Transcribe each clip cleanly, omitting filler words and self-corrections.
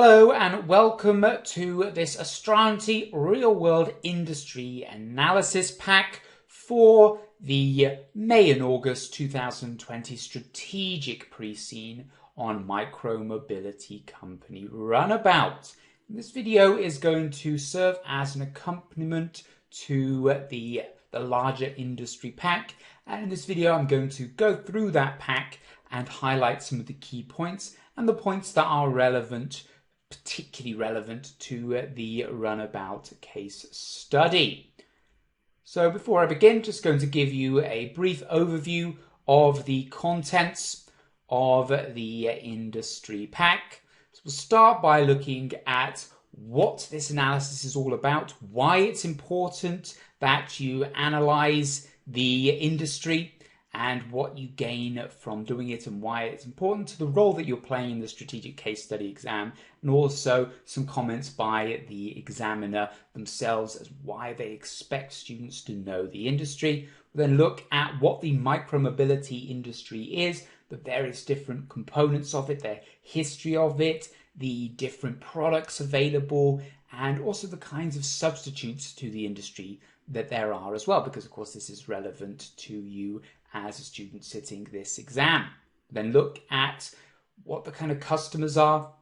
Hello and welcome to this Astrology real-world industry analysis pack for the May and August 2020 strategic pre-scene on micro-mobility company Runnabout. This video is going to serve as an accompaniment to the larger industry pack, and in this video I'm going to go through that pack and highlight some of the key points and the points that are relevant, particularly relevant to the Runnabout case study. So before I begin, just going to give you a brief overview of the contents of the industry pack. So we'll start by looking at what this analysis is all about, why it's important that you analyze the industry, and what you gain from doing it and why it's important to the role that you're playing in the strategic case study exam, and also some comments by the examiner themselves as why they expect students to know the industry. We'll then look at what the micromobility industry is, the various different components of it, the history of it, the different products available, and also the kinds of substitutes to the industry that there are as well, because of course this is relevant to you as a student sitting this exam. Then look at what the kind of customers are,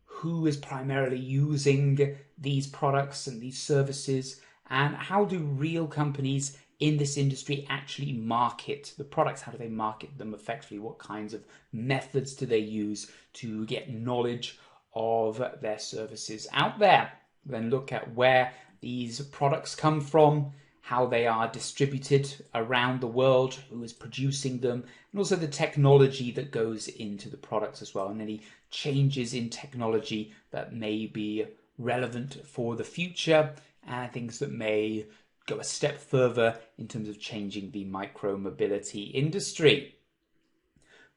who is primarily using these products and these services, and how do real companies in this industry actually market the products? How do they market them effectively? What kinds of methods do they use to get knowledge of their services out there? Then look at where these products come from, how they are distributed around the world, who is producing them, and also the technology that goes into the products as well, and any changes in technology that may be relevant for the future, and things that may go a step further in terms of changing the micro-mobility industry.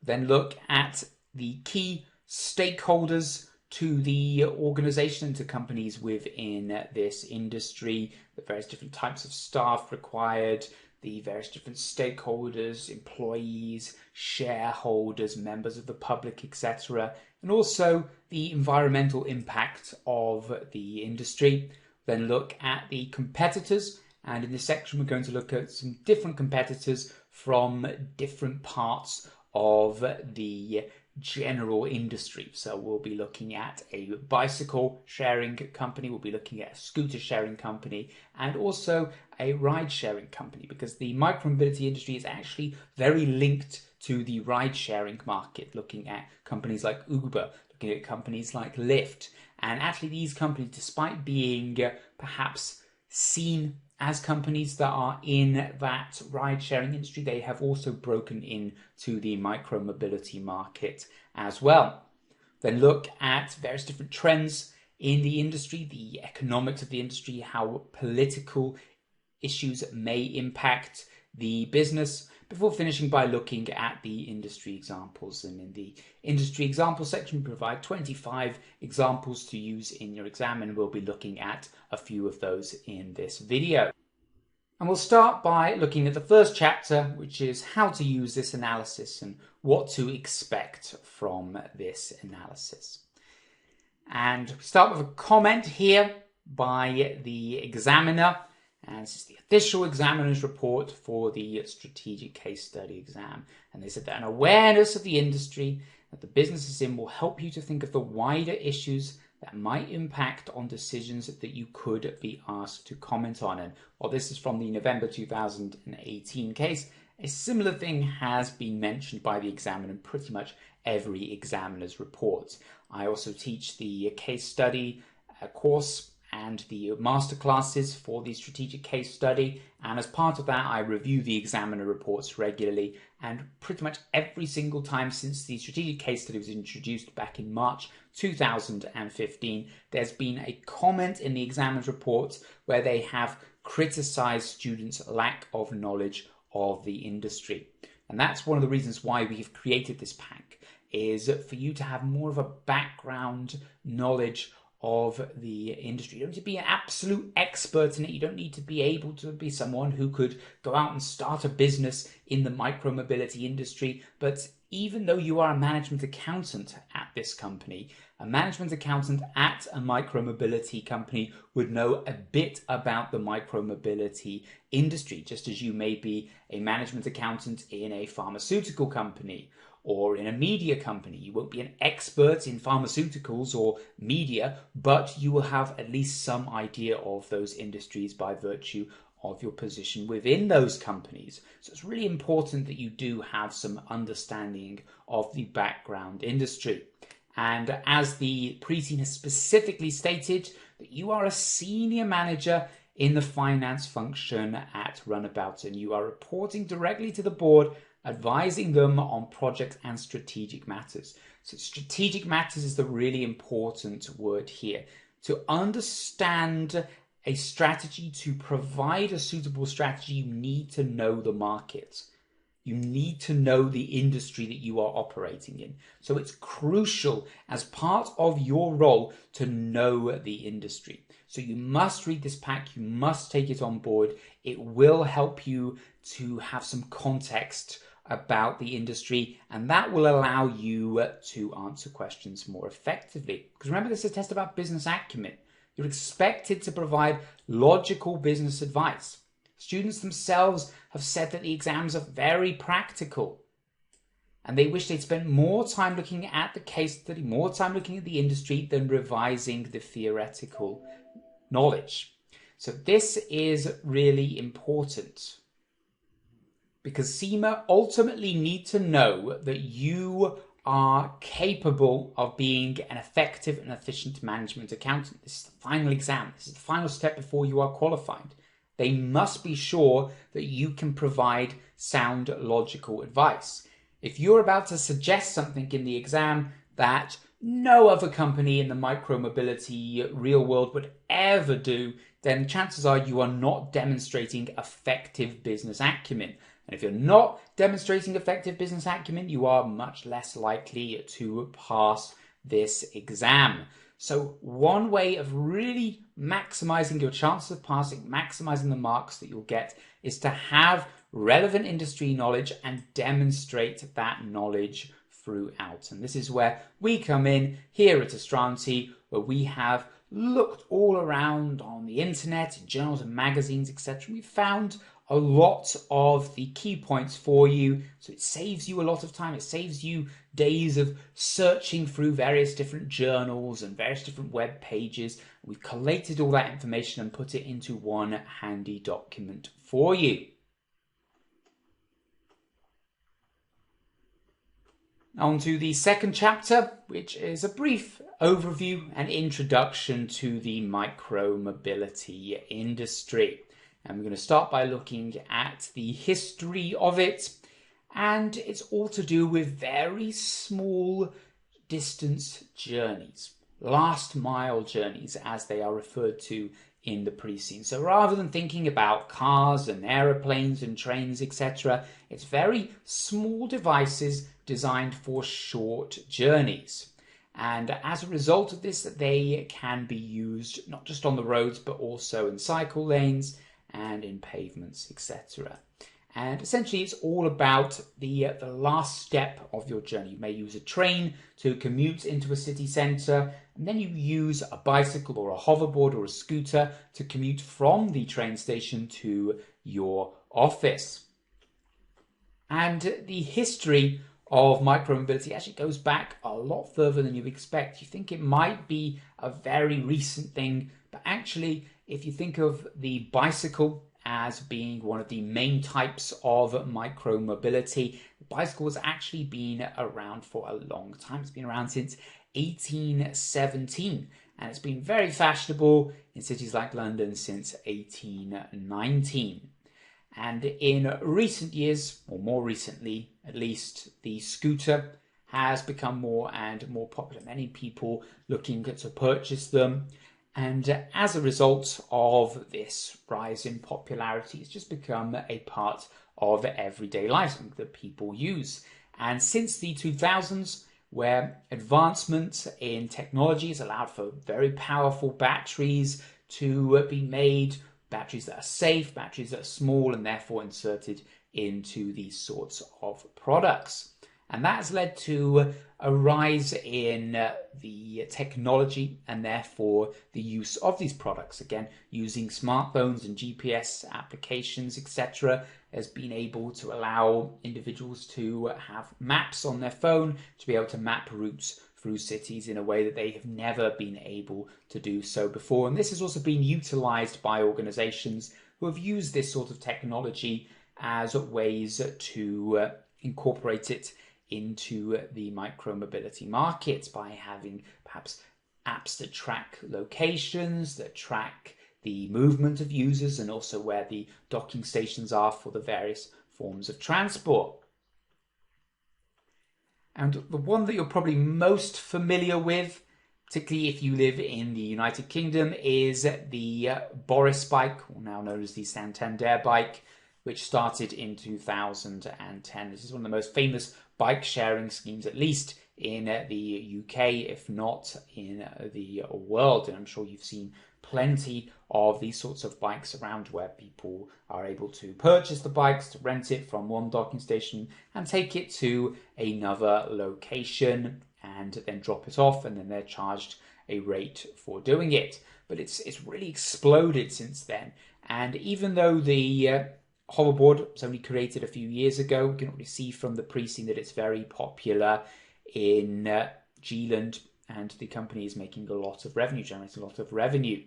Then look at the key stakeholders to the organization, to companies within this industry, the various different types of staff required, the various different stakeholders, employees, shareholders, members of the public, etc., and also the environmental impact of the industry. Then look at the competitors, and in this section we're going to look at some different competitors from different parts of the general industry. So we'll be looking at a bicycle sharing company, we'll be looking at a scooter sharing company, and also a ride sharing company, because the micromobility industry is actually very linked to the ride sharing market, looking at companies like Uber, looking at companies like Lyft. And actually these companies, despite being perhaps seen as companies that are in that ride-sharing industry, they have also broken into the micro-mobility market as well. Then look at various different trends in the industry, the economics of the industry, how political issues may impact the business, before finishing by looking at the industry examples. And in the industry example section, we provide 25 examples to use in your exam, and we'll be looking at a few of those in this video. And we'll start by looking at the first chapter, which is how to use this analysis and what to expect from this analysis. And we start with a comment here by the examiner. And this is the official examiner's report for the strategic case study exam. And they said that an awareness of the industry that the business is in will help you to think of the wider issues that might impact on decisions that you could be asked to comment on. And while this is from the November 2018 case, a similar thing has been mentioned by the examiner in pretty much every examiner's report. I also teach the case study course and the masterclasses for the strategic case study, and as part of that I review the examiner reports regularly, and pretty much every single time since the strategic case study was introduced back in March 2015, there's been a comment in the examiner's reports where they have criticized students' lack of knowledge of the industry. And that's one of the reasons why we've created this pack, is for you to have more of a background knowledge of the industry. You don't need to be an absolute expert in it. You don't need to be able to be someone who could go out and start a business in the micromobility industry. But even though you are a management accountant at this company, a management accountant at a micromobility company would know a bit about the micromobility industry, just as you may be a management accountant in a pharmaceutical company or in a media company. You won't be an expert in pharmaceuticals or media, but you will have at least some idea of those industries by virtue of your position within those companies. So it's really important that you do have some understanding of the background industry. And as the pre-scene has specifically stated, that you are a senior manager in the finance function at Runnabout, and you are reporting directly to the board, advising them on project and strategic matters. So strategic matters is the really important word here. To understand a strategy, to provide a suitable strategy, you need to know the market. You need to know the industry that you are operating in. So it's crucial as part of your role to know the industry. So you must read this pack, you must take it on board. It will help you to have some context about the industry, and that will allow you to answer questions more effectively. Because remember, this is a test about business acumen. You're expected to provide logical business advice. Students themselves have said that the exams are very practical, and they wish they'd spent more time looking at the case study, more time looking at the industry than revising the theoretical knowledge. So this is really important, because CIMA ultimately need to know that you are capable of being an effective and efficient management accountant. This is the final exam. This is the final step before you are qualified. They must be sure that you can provide sound, logical advice. If you're about to suggest something in the exam that no other company in the micromobility real world would ever do, then chances are you are not demonstrating effective business acumen. And if you're not demonstrating effective business acumen, you are much less likely to pass this exam. So one way of really maximizing your chances of passing, maximizing the marks that you'll get, is to have relevant industry knowledge and demonstrate that knowledge throughout. And this is where we come in here at Astrology, where we have looked all around on the internet, in journals and magazines, etc. We found a lot of the key points for you, so it saves you a lot of time. It saves you days of searching through various different journals and various different web pages. We've collated all that information and put it into one handy document for you. On to the second chapter, which is a brief overview and introduction to the micromobility industry. And we're going to start by looking at the history of it. And it's all to do with very small distance journeys, last mile journeys, as they are referred to in the pre-scene. So rather than thinking about cars and aeroplanes and trains, etc., it's very small devices designed for short journeys. And as a result of this, they can be used not just on the roads, but also in cycle lanes and in pavements, etc. And essentially it's all about the last step of your journey. You may use a train to commute into a city centre, and then you use a bicycle or a hoverboard or a scooter to commute from the train station to your office. And the history of micromobility actually goes back a lot further than you expect. You think it might be a very recent thing, but actually, if you think of the bicycle as being one of the main types of micromobility, the bicycle has actually been around for a long time. It's been around since 1817, and it's been very fashionable in cities like London since 1819. And in recent years, or more recently at least, the scooter has become more and more popular. Many people looking to purchase them. And as a result of this rise in popularity, it's just become a part of everyday life, something that people use. And since the 2000s, where advancements in technology has allowed for very powerful batteries to be made, batteries that are safe, batteries that are small, and therefore inserted into these sorts of products. And that has led to a rise in the technology and therefore the use of these products. Again, using smartphones and GPS applications, etc., has been able to allow individuals to have maps on their phone to be able to map routes through cities in a way that they have never been able to do so before. And this has also been utilized by organizations who have used this sort of technology as ways to incorporate it into the micro-mobility market by having perhaps apps that track locations, that track the movement of users, and also where the docking stations are for the various forms of transport. And the one that you're probably most familiar with, particularly if you live in the United Kingdom, is the Boris bike, or now known as the Santander bike, which started in 2010. This is one of the most famous bike sharing schemes, at least in the UK, if not in the world. And I'm sure you've seen plenty of these sorts of bikes around where people are able to purchase the bikes, to rent it from one docking station and take it to another location and then drop it off, and then they're charged a rate for doing it. But it's really exploded since then. And even though the hoverboard was only created a few years ago, we can already see from the pre-scene that it's very popular in Zealand, and the company is making a lot of revenue, generating a lot of revenue.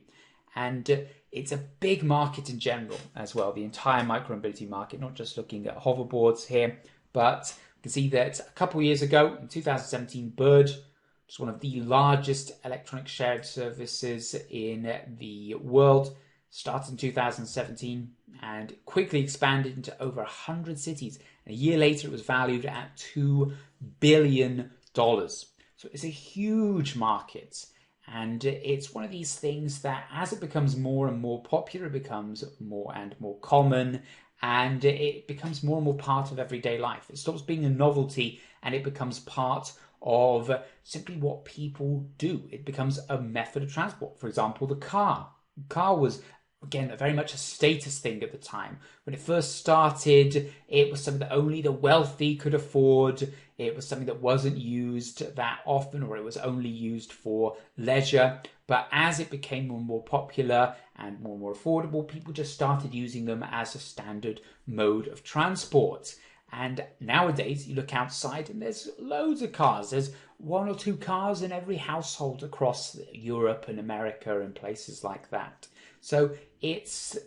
And it's a big market in general as well, the entire micro-mobility market, not just looking at hoverboards here, but you can see that a couple of years ago, in 2017, Bird, which is one of the largest electronic shared services in the world, started in 2017 and quickly expanded into over 100 cities. And a year later, it was valued at $2 billion. So it's a huge market. And it's one of these things that as it becomes more and more popular, it becomes more and more common, and it becomes more and more part of everyday life. It stops being a novelty and it becomes part of simply what people do. It becomes a method of transport. For example, the car. The car was, again, very much a status thing at the time. When it first started, it was something that only the wealthy could afford. It was something that wasn't used that often, or it was only used for leisure. But as it became more and more popular and more affordable, people just started using them as a standard mode of transport. And nowadays, you look outside and there's loads of cars. There's one or two cars in every household across Europe and America and places like that. So it's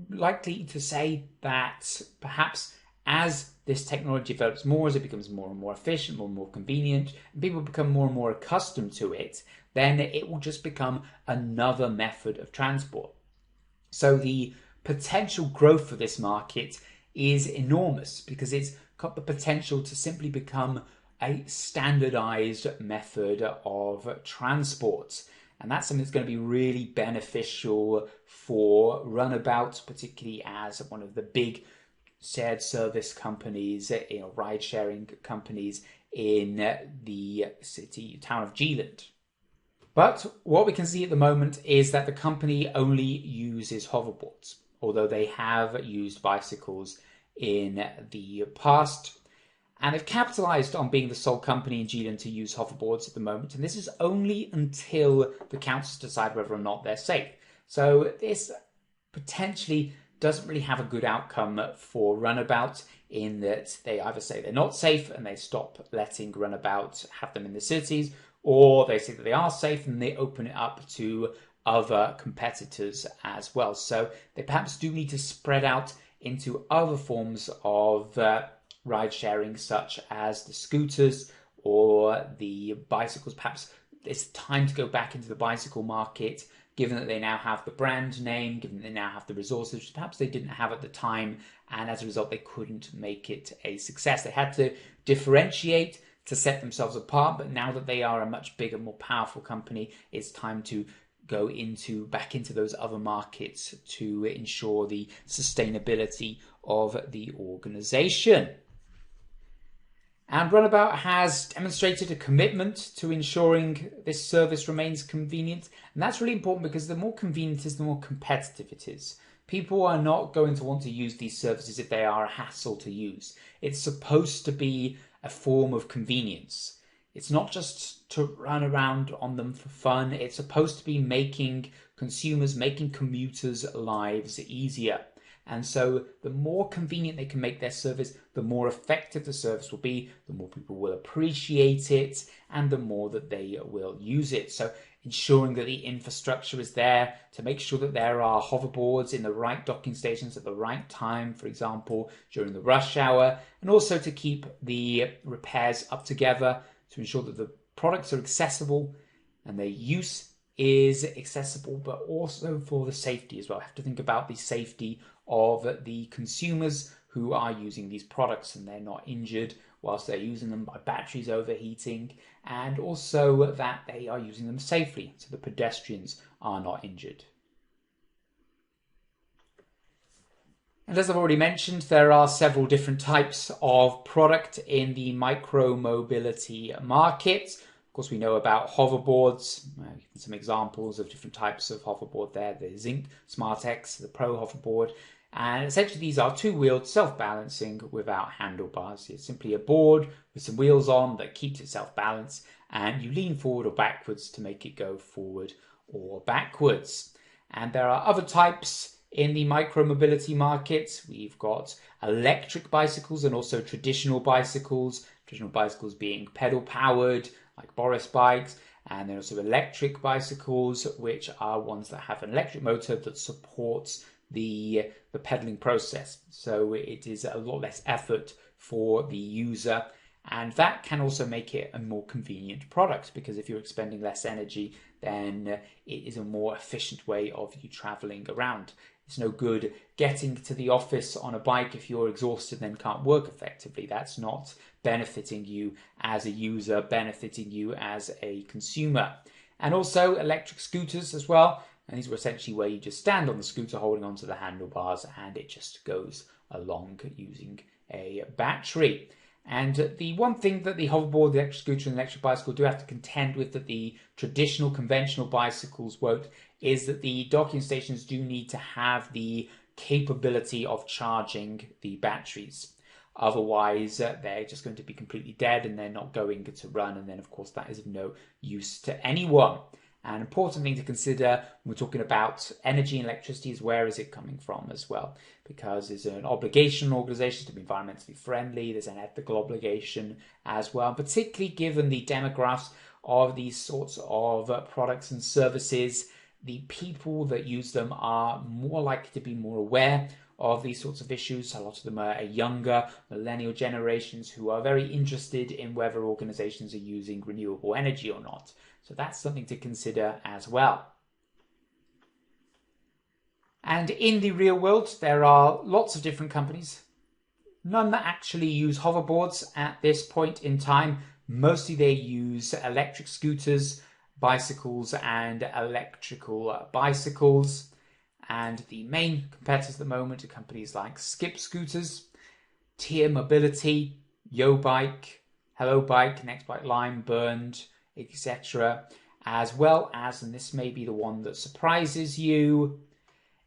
likely to say that perhaps as this technology develops more, as it becomes more and more efficient, more and more convenient, and people become more and more accustomed to it, then it will just become another method of transport. So the potential growth for this market is enormous because it's got the potential to simply become a standardized method of transport. And that's something that's going to be really beneficial for Runnabout, particularly as one of the big shared service companies, ride-sharing companies in the town of Zealand. But what we can see at the moment is that the company only uses hoverboards, although they have used bicycles in the past. And they've capitalized on being the sole company in Zealand to use hoverboards at the moment. And this is only until the councils decide whether or not they're safe. So this potentially doesn't really have a good outcome for Runnabout, in that they either say they're not safe and they stop letting Runnabout have them in the cities, or they say that they are safe and they open it up to other competitors as well. So they perhaps do need to spread out into other forms of ride sharing, such as the scooters or the bicycles. Perhaps it's time to go back into the bicycle market, given that they now have the brand name, given that they now have the resources, which perhaps they didn't have at the time, and as a result they couldn't make it a success. They had to differentiate to set themselves apart, but now that they are a much bigger, more powerful company, it's time to go back into those other markets to ensure the sustainability of the organization. And Runnabout has demonstrated a commitment to ensuring this service remains convenient. And that's really important because the more convenient it is, the more competitive it is. People are not going to want to use these services if they are a hassle to use. It's supposed to be a form of convenience. It's not just to run around on them for fun. It's supposed to be making consumers, making commuters' lives easier. And so the more convenient they can make their service, the more effective the service will be, the more people will appreciate it, and the more that they will use it. So ensuring that the infrastructure is there to make sure that there are hoverboards in the right docking stations at the right time, for example, during the rush hour, and also to keep the repairs up together to ensure that the products are accessible and their use is accessible, but also for the safety as well. I have to think about the safety of the consumers who are using these products and they're not injured whilst they're using them by batteries overheating, and also that they are using them safely so the pedestrians are not injured. And as I've already mentioned, there are several different types of product in the micro-mobility market. Of course, we know about hoverboards, some examples of different types of hoverboard there, the Zinc Smart X, the Pro hoverboard. And essentially these are two-wheeled, self-balancing without handlebars. It's simply a board with some wheels on that keeps itself balanced, and you lean forward or backwards to make it go forward or backwards. And there are other types in the micro-mobility market. We've got electric bicycles and also traditional bicycles being pedal-powered, like Boris bikes, and then also electric bicycles, which are ones that have an electric motor that supports the pedaling process. So it is a lot less effort for the user, and that can also make it a more convenient product, because if you're expending less energy, then it is a more efficient way of you traveling around. It's no good getting to the office on a bike if you're exhausted and then can't work effectively. That's not benefiting you as a user, benefiting you as a consumer. And also electric scooters as well. And these were essentially where you just stand on the scooter holding onto the handlebars and it just goes along using a battery. And the one thing that the hoverboard, the electric scooter and the electric bicycle do have to contend with that the traditional conventional bicycles won't is that the docking stations do need to have the capability of charging the batteries. Otherwise, they're just going to be completely dead and they're not going to run. And then, of course, that is of no use to anyone. An important thing to consider when we're talking about energy and electricity is where is it coming from as well, because there's an obligation on organizations to be environmentally friendly, there's an ethical obligation as well, particularly given the demographics of these sorts of products and services. The people that use them are more likely to be more aware of these sorts of issues. A lot of them are younger, millennial generations who are very interested in whether organizations are using renewable energy or not. So that's something to consider as well. And in the real world, there are lots of different companies. None that actually use hoverboards at this point in time. Mostly they use electric scooters, bicycles and electrical bicycles. And the main competitors at the moment are companies like Skip Scooters, Tier Mobility, Yo Bike, Hello Bike, Nextbike Lime, Burned, etc. As well as, and this may be the one that surprises you,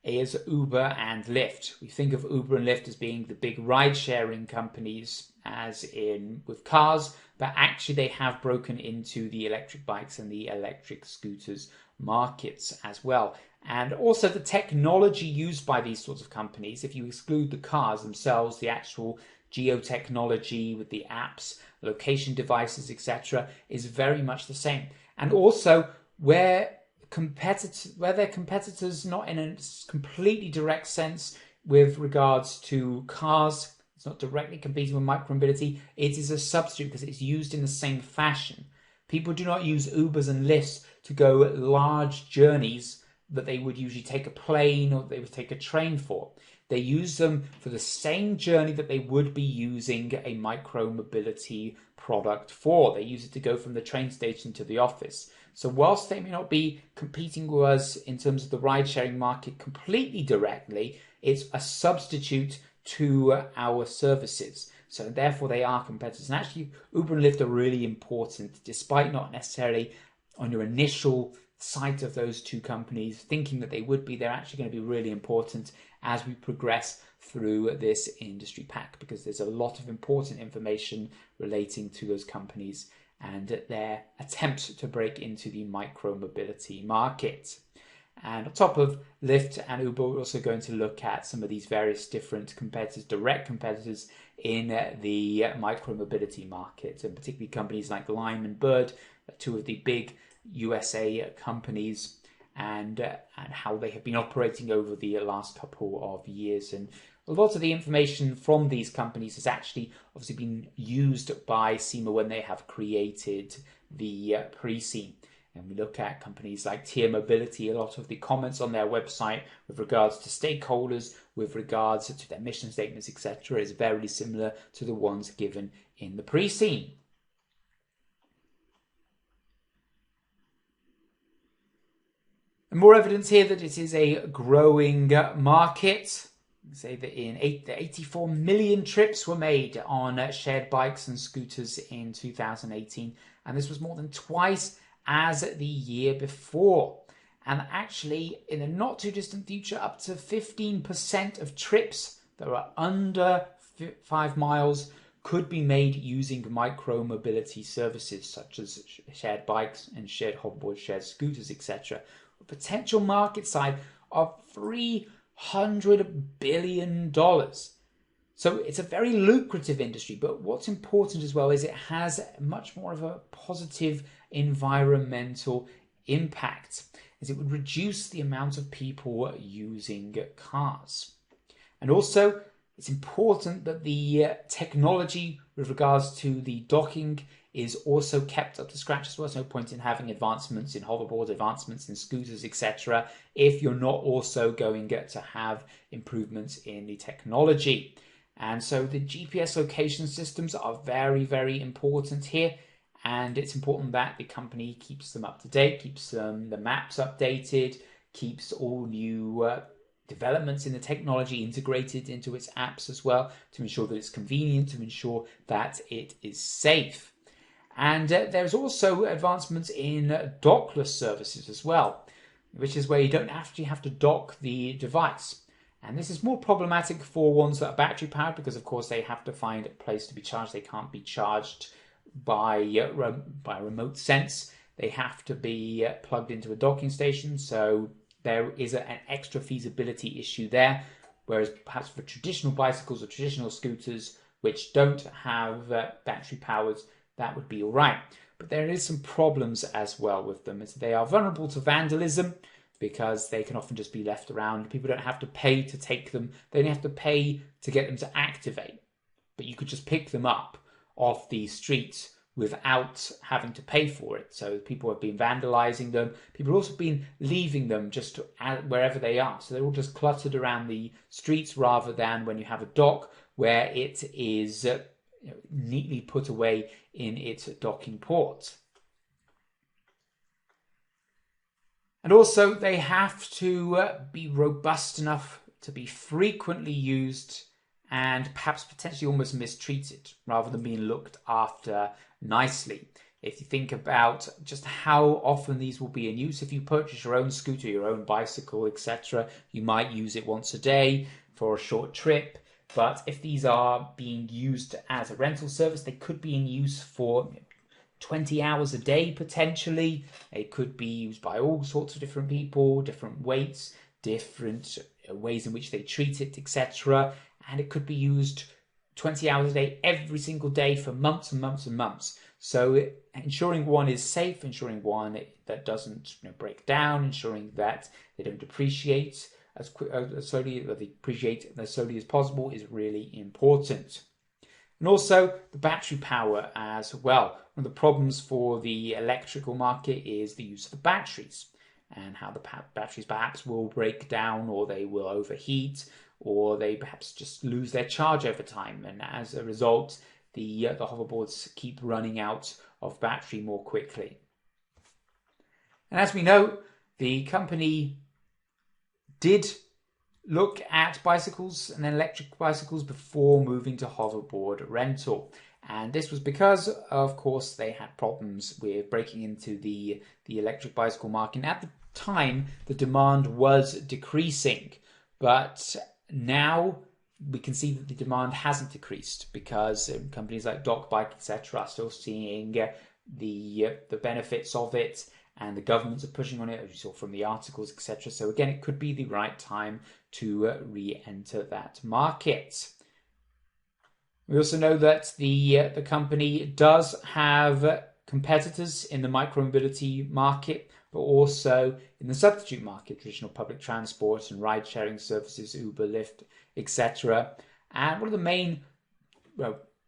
is Uber and Lyft. We think of Uber and Lyft as being the big ride-sharing companies, as in with cars, but actually they have broken into the electric bikes and the electric scooters markets as well. And also the technology used by these sorts of companies, if you exclude the cars themselves, the actual geotechnology with the apps, location devices, etc., is very much the same. And also where their competitors, not in a completely direct sense with regards to cars, it's not directly competing with micromobility, it is a substitute because it's used in the same fashion. People do not use Ubers and Lyfts to go large journeys that they would usually take a plane or they would take a train for. They use them for the same journey that they would be using a micro-mobility product for. They use it to go from the train station to the office. So whilst they may not be competing with us in terms of the ride-sharing market completely directly, it's a substitute to our services. So therefore they are competitors. And actually Uber and Lyft are really important, despite not necessarily on your initial sight of those two companies thinking that they would be. They're actually going to be really important as we progress through this industry pack, because there's a lot of important information relating to those companies and their attempt to break into the micro-mobility market. And on top of Lyft and Uber, we're also going to look at some of these various different competitors, direct competitors in the micro-mobility market, and particularly companies like Lime and Bird, two of the big USA companies, and how they have been operating over the last couple of years. And a lot of the information from these companies has actually obviously been used by CIMA when they have created the pre-scene. And we look at companies like TIA Mobility, a lot of the comments on their website with regards to stakeholders, with regards to their mission statements, etc., is very similar to the ones given in the pre-scene. And more evidence here that it is a growing market. Say that in 84 million trips were made on shared bikes and scooters in 2018, and this was more than twice as the year before. And actually, in the not too distant future, up to 15% of trips that are under 5 miles could be made using micro-mobility services such as shared bikes and shared hoverboards, shared scooters, etc. A potential market size of $300 billion. So it's a very lucrative industry, but what's important as well is it has much more of a positive environmental impact, as it would reduce the amount of people using cars. And also, it's important that the technology with regards to the docking is also kept up to scratch as well. There's no point in having advancements in hoverboards, advancements in scooters, etc., if you're not also going to have improvements in the technology. And so the GPS location systems are very, very important here. And it's important that the company keeps them up to date, keeps the maps updated, keeps all new developments in the technology integrated into its apps as well, to ensure that it's convenient, to ensure that it is safe. And there's also advancements in dockless services as well, which is where you don't actually have to dock the device. And this is more problematic for ones that are battery powered, because of course they have to find a place to be charged. They can't be charged by remote sense. They have to be plugged into a docking station. So there is an extra feasibility issue there. Whereas perhaps for traditional bicycles or traditional scooters, which don't have battery powers, that would be all right. But there is some problems as well with them, as they are vulnerable to vandalism, because they can often just be left around. People don't have to pay to take them. They don't have to pay to get them to activate. But you could just pick them up off the streets without having to pay for it. So people have been vandalizing them. People have also been leaving them just wherever they are. So they're all just cluttered around the streets, rather than when you have a dock where it is neatly put away in its docking port. And also they have to be robust enough to be frequently used and perhaps potentially almost mistreated, rather than being looked after nicely. If you think about just how often these will be in use, if you purchase your own scooter, your own bicycle, etc., you might use it once a day for a short trip. But if these are being used as a rental service, they could be in use for 20 hours a day potentially. It could be used by all sorts of different people, different weights, different ways in which they treat it, etc. And it could be used 20 hours a day every single day for months and months and months. So ensuring one is safe, ensuring one that doesn't break down, ensuring that they don't depreciate as slowly, or they depreciate as slowly as possible, is really important. And also the battery power as well. One of the problems for the electrical market is the use of the batteries, and how the batteries perhaps will break down, or they will overheat, or they perhaps just lose their charge over time. And as a result, the hoverboards keep running out of battery more quickly. And as we know, the company did look at bicycles and then electric bicycles before moving to hoverboard rental. And this was because, of course, they had problems with breaking into the electric bicycle market. And at the time, the demand was decreasing. But now we can see that the demand hasn't decreased because companies like DocBike, etc., are still seeing the benefits of it, and the governments are pushing on it, as you saw from the articles, etc. So again, it could be the right time to re-enter that market. We also know that the company does have competitors in the micromobility market, but also in the substitute market, traditional public transport and ride-sharing services, Uber, Lyft, etc. And one of the main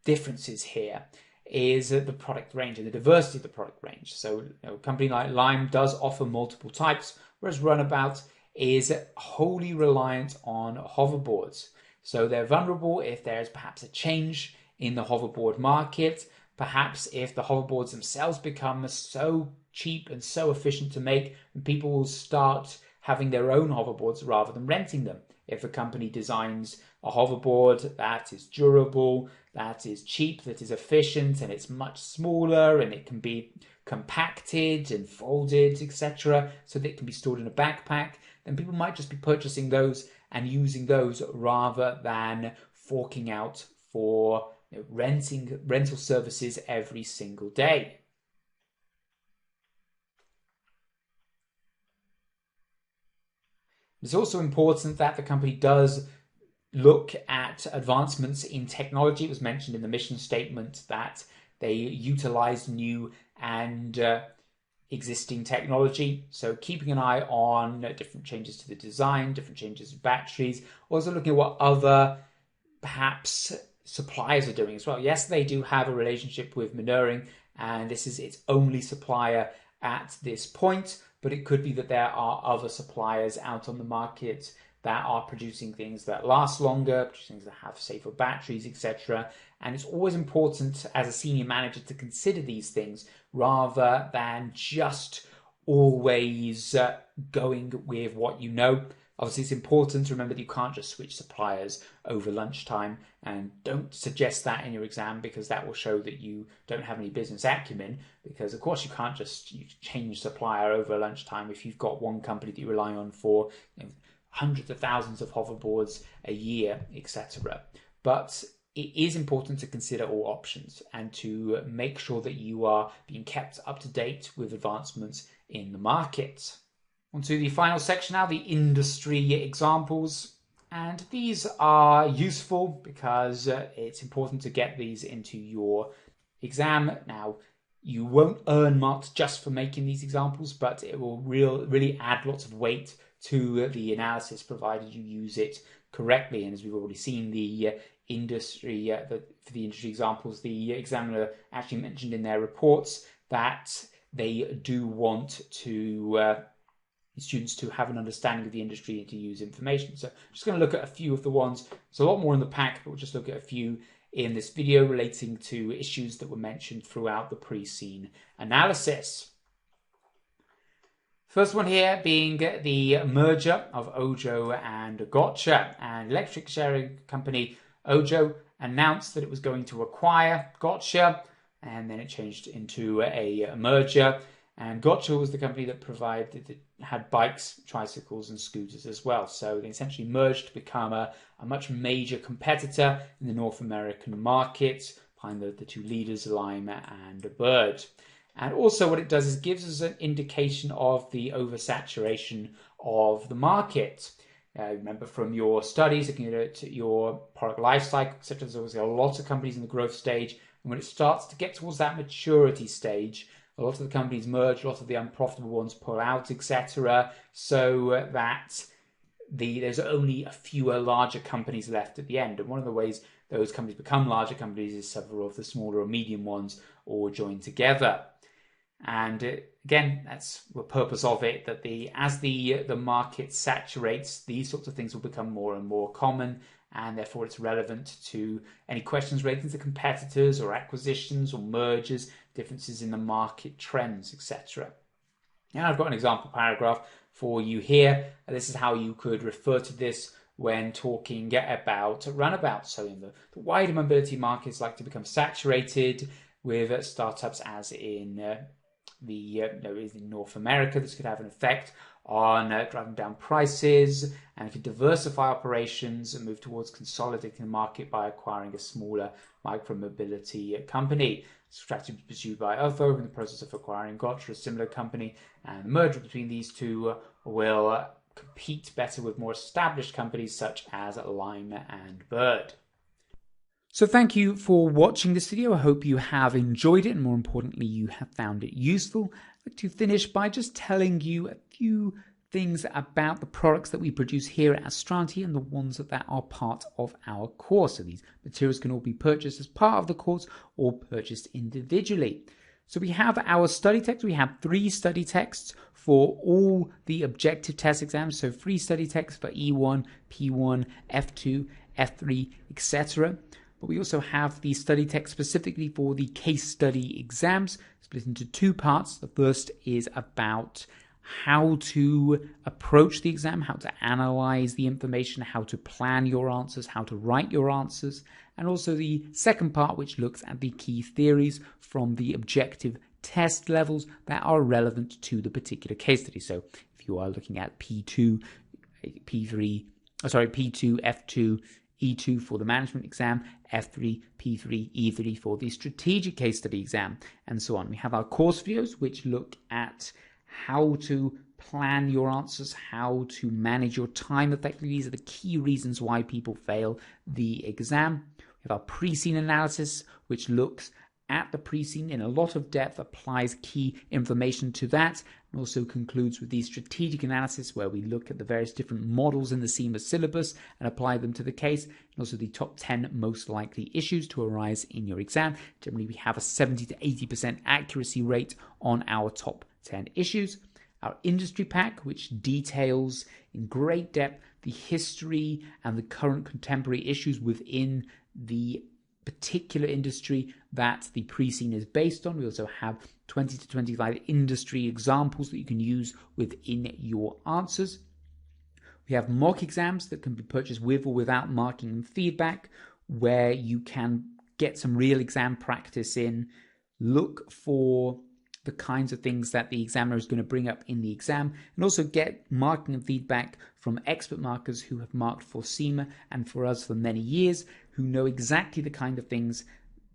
differences here is the product range and the diversity of the product range. So a company like Lime does offer multiple types, whereas Runnabout is wholly reliant on hoverboards. So they're vulnerable if there's perhaps a change in the hoverboard market, perhaps if the hoverboards themselves become so cheap and so efficient to make, and people will start having their own hoverboards rather than renting them. If a company designs a hoverboard that is durable, that is cheap, that is efficient, and it's much smaller, and it can be compacted and folded, etc., so that it can be stored in a backpack, then people might just be purchasing those and using those rather than forking out for rental services every single day. It's also important that the company does look at advancements in technology. It was mentioned in the mission statement that they utilize new and existing technology. So keeping an eye on different changes to the design, different changes to batteries, also looking at what other perhaps suppliers are doing as well. Yes, they do have a relationship with Menering, and this is its only supplier at this point, but it could be that there are other suppliers out on the market that are producing things that last longer, producing things that have safer batteries, etc. And it's always important as a senior manager to consider these things rather than just always going with what you know. Obviously, it's important to remember that you can't just switch suppliers over lunchtime, and don't suggest that in your exam because that will show that you don't have any business acumen, because of course you can't just change supplier over lunchtime if you've got one company that you rely on for hundreds of thousands of hoverboards a year, etc. But it is important to consider all options and to make sure that you are being kept up to date with advancements in the market. On to the final section now, the industry examples. And these are useful because it's important to get these into your exam. Now, you won't earn marks just for making these examples, but it will really add lots of weight to the analysis provided you use it correctly. And as we've already seen, the industry, for the industry examples, the examiner actually mentioned in their reports that they do want to students to have an understanding of the industry and to use information. So I'm just going to look at a few of the ones. There's a lot more in the pack, but we'll just look at a few in this video relating to issues that were mentioned throughout the pre-scene analysis. First one here being the merger of Ojo and Gotcha. And electric sharing company Ojo announced that it was going to acquire Gotcha, and then it changed into a merger. And Gotcha was the company that had bikes, tricycles, and scooters as well. So they essentially merged to become a much major competitor in the North American market, behind the two leaders, Lime and Bird. And also what it does is gives us an indication of the oversaturation of the market. Remember from your studies, looking at your product life cycle, etc., there's obviously a lot of companies in the growth stage. And when it starts to get towards that maturity stage, a lot of the companies merge, a lot of the unprofitable ones pull out, etc., so that there's only a fewer larger companies left at the end. And one of the ways those companies become larger companies is several of the smaller or medium ones all join together. And again, that's the purpose of it, that as the market saturates, these sorts of things will become more and more common, and therefore it's relevant to any questions relating to competitors or acquisitions or mergers, differences in the market trends, etc. Now I've got an example paragraph for you here. This is how you could refer to this when talking about Runabout. So in the wider mobility market is like to become saturated with startups, as in in North America. This could have an effect on driving down prices, and could diversify operations and move towards consolidating the market by acquiring a smaller micro-mobility company. Strategy pursued by OFO in the process of acquiring Gotcha, a similar company, and the merger between these two will compete better with more established companies such as Lime and Bird. So thank you for watching this video. I hope you have enjoyed it, and more importantly, you have found it useful. I'd like to finish by just telling you a few things about the products that we produce here at Astrology and the ones that are part of our course. So these materials can all be purchased as part of the course or purchased individually. So we have our study text. We have 3 study texts for all the objective test exams. So 3 study texts for E1, P1, F2, F3, etc. But we also have the study text specifically for the case study exams, split into 2 parts. The first is about how to approach the exam, how to analyze the information, how to plan your answers, how to write your answers, and also the second part, which looks at the key theories from the objective test levels that are relevant to the particular case study. So if you are looking at P2, F2, E2 for the management exam, F3, P3, E3 for the strategic case study exam, and so on. We have our course videos, which look at how to plan your answers, how to manage your time effectively. These are the key reasons why people fail the exam. We have our pre-scene analysis, which looks at the pre-scene in a lot of depth, applies key information to that, and also concludes with the strategic analysis, where we look at the various different models in the CIMA syllabus and apply them to the case, and also the top 10 most likely issues to arise in your exam. Generally, we have a 70 to 80% accuracy rate on our top 10 issues. Our industry pack, which details in great depth the history and the current contemporary issues within the particular industry that the pre-scene is based on. We also have 20 to 25 industry examples that you can use within your answers. We have mock exams that can be purchased with or without marking and feedback, where you can get some real exam practice in, look for the kinds of things that the examiner is going to bring up in the exam, and also get marking and feedback from expert markers who have marked for CIMA and for us for many years, who know exactly the kinds of things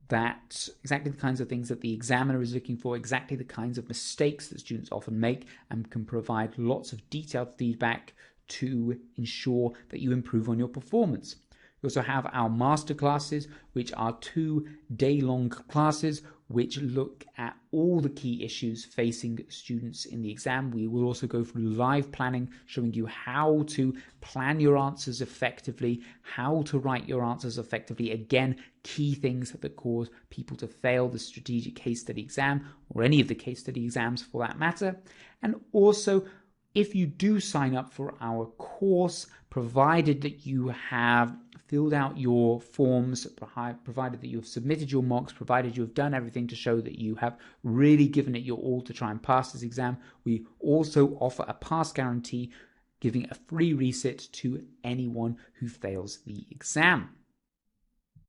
that the examiner is looking for, exactly the kinds of mistakes that students often make, and can provide lots of detailed feedback to ensure that you improve on your performance. We also have our master classes, which are 2 day-long classes which look at all the key issues facing students in the exam. We will also go through live planning, showing you how to plan your answers effectively, how to write your answers effectively. Again, key things that cause people to fail the strategic case study exam, or any of the case study exams for that matter. And also, if you do sign up for our course, provided that you have filled out your forms, provided that you have submitted your mocks, provided you have done everything to show that you have really given it your all to try and pass this exam, we also offer a pass guarantee, giving a free resit to anyone who fails the exam.